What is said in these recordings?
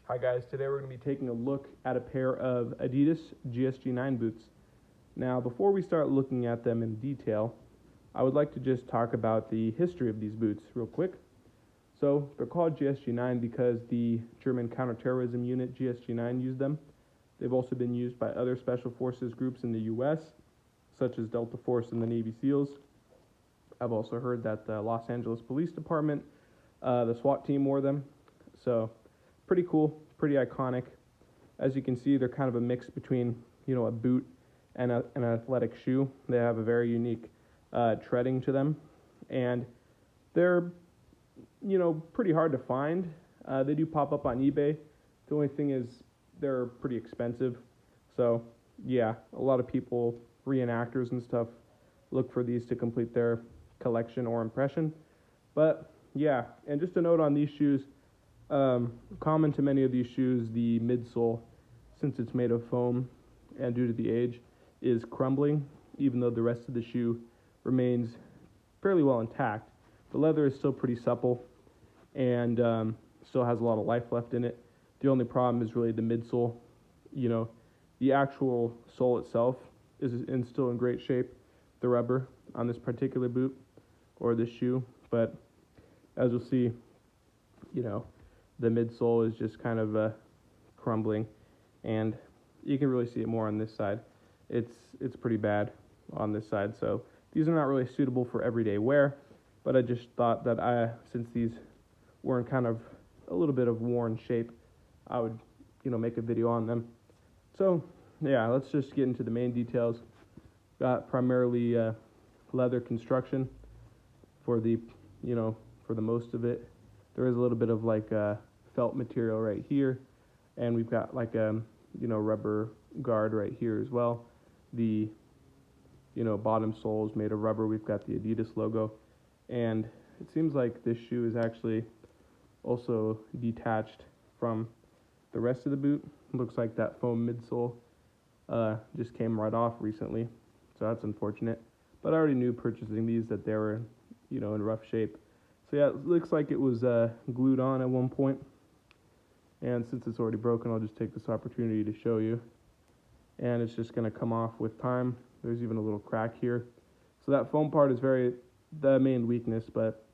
Hi guys, today we're going to be taking a look at a pair of Adidas GSG-9 boots. Now before we start looking at them in detail, I would like to just talk about the history of these boots real quick. So they're called GSG-9 because the German counterterrorism unit GSG-9 used them. They've also been used by other special forces groups in the US, such as Delta Force and the Navy SEALs. I've also heard that the Los Angeles Police Department, the SWAT team wore them. So pretty cool, pretty iconic. As you can see, they're kind of a mix between, a boot and an athletic shoe. They have a very unique treading to them, and they're, pretty hard to find. They do pop up on eBay. The only thing is they're pretty expensive. So, yeah, a lot of people, reenactors and stuff, look for these to complete their collection or impression. But, yeah, and just a note on these shoes, common to many of these shoes, the midsole, since it's made of foam and due to the age, is crumbling, even though the rest of the shoe remains fairly well intact. The leather is still pretty supple and still has a lot of life left in it. The only problem is really the midsole. The actual sole itself is still in great shape, the rubber on this particular boot or this shoe, but as you'll see, the midsole is just kind of crumbling, and you can really see it more on this side. It's pretty bad on this side, so these are not really suitable for everyday wear, but I just thought that since these were in kind of a little bit of worn shape, I would, make a video on them. So, yeah, let's just get into the main details. Got primarily leather construction for the, for the most of it. There is a little bit of felt material right here, and we've got rubber guard right here as well. The bottom sole is made of rubber. We've got the Adidas logo, and it seems like this shoe is actually also detached from the rest of the boot. It looks like that foam midsole just came right off recently, so that's unfortunate. But I already knew purchasing these that they were in rough shape. So yeah, it looks like it was glued on at one point. And since it's already broken, I'll just take this opportunity to show you. And it's just going to come off with time. There's even a little crack here. So that foam part is the main weakness, but,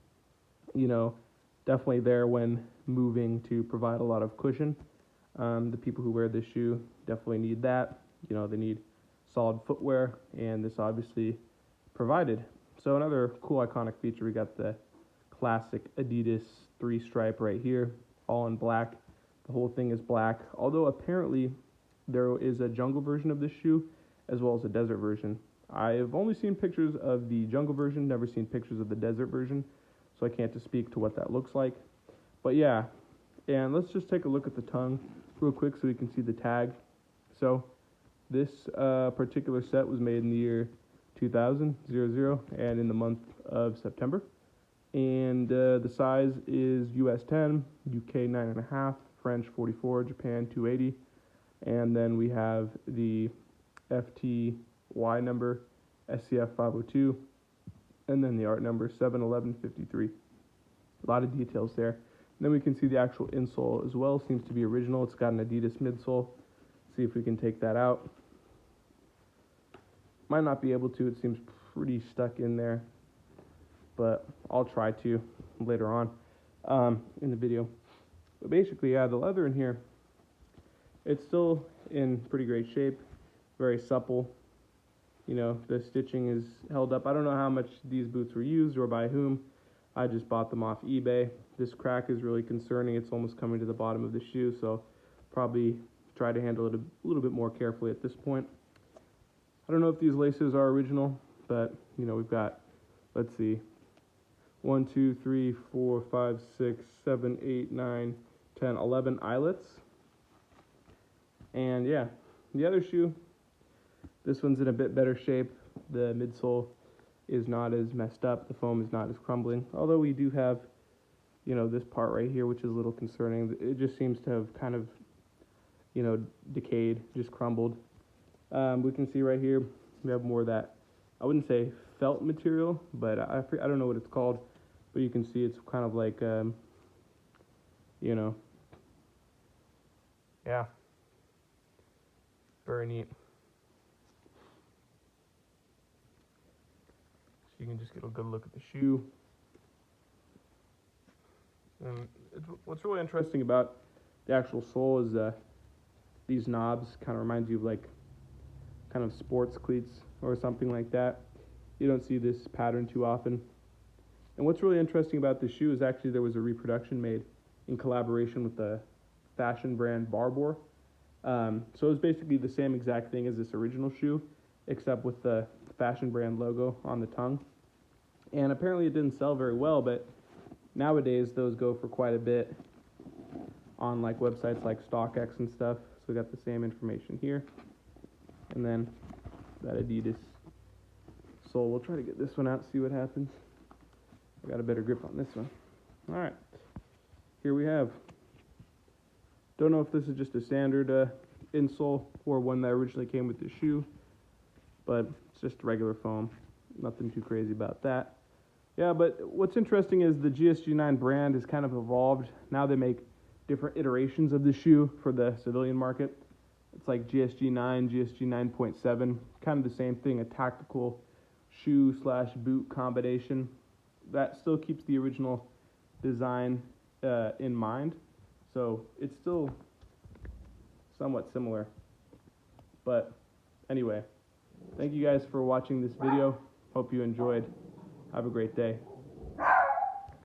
definitely there when moving to provide a lot of cushion. The people who wear this shoe definitely need that. They need solid footwear, and this obviously provided. So another cool iconic feature, we got the classic Adidas 3-stripe right here, all in black. The whole thing is black, although apparently there is a jungle version of this shoe as well as a desert version. I've only seen pictures of the jungle version, never seen pictures of the desert version, so I can't just speak to what that looks like. But yeah, and let's just take a look at the tongue real quick so we can see the tag. So this particular set was made in the year 2000, and in the month of September. And the size is US 10, UK 9.5, French 44, Japan 280. And then we have the FTY number, SCF 502, and then the art number 71153. A lot of details there. And then we can see the actual insole as well. Seems to be original. It's got an Adidas midsole. See if we can take that out. Might not be able to. It seems pretty stuck in there, but I'll try to later on in the video. But basically, yeah, the leather in here, it's still in pretty great shape, very supple. The stitching is held up. I don't know how much these boots were used or by whom. I just bought them off eBay. This crack is really concerning. It's almost coming to the bottom of the shoe, so probably try to handle it a little bit more carefully at this point. I don't know if these laces are original, but, we've got, let's see, 1, 2, 3, 4, 5, 6, 7, 8, 9, 10, 11 eyelets. And yeah, the other shoe, this one's in a bit better shape. The midsole is not as messed up. The foam is not as crumbling. Although we do have, this part right here, which is a little concerning. It just seems to have kind of, decayed, just crumbled. We can see right here, we have more of that, I wouldn't say felt material, but I don't know what it's called, but you can see it's kind of like, yeah, very neat. So you can just get a good look at the shoe. And what's really interesting about the actual sole is these knobs kind of remind you of like kind of sports cleats or something like that. You don't see this pattern too often. And what's really interesting about this shoe is actually there was a reproduction made in collaboration with the fashion brand Barbour. So it was basically the same exact thing as this original shoe, except with the fashion brand logo on the tongue. And apparently it didn't sell very well, but nowadays those go for quite a bit on like websites like StockX and stuff. So we got the same information here. And then that Adidas sole. We'll try to get this one out, see what happens. I got a better grip on this one. All right, here we have. Don't know if this is just a standard insole or one that originally came with the shoe, but it's just regular foam. Nothing too crazy about that. Yeah, but what's interesting is the GSG-9 brand has kind of evolved. Now they make different iterations of the shoe for the civilian market. It's like GSG-9, GSG-9.7, kind of the same thing, a tactical shoe/boot combination that still keeps the original design in mind. So it's still somewhat similar. But anyway, thank you guys for watching this video. Hope you enjoyed. Have a great day.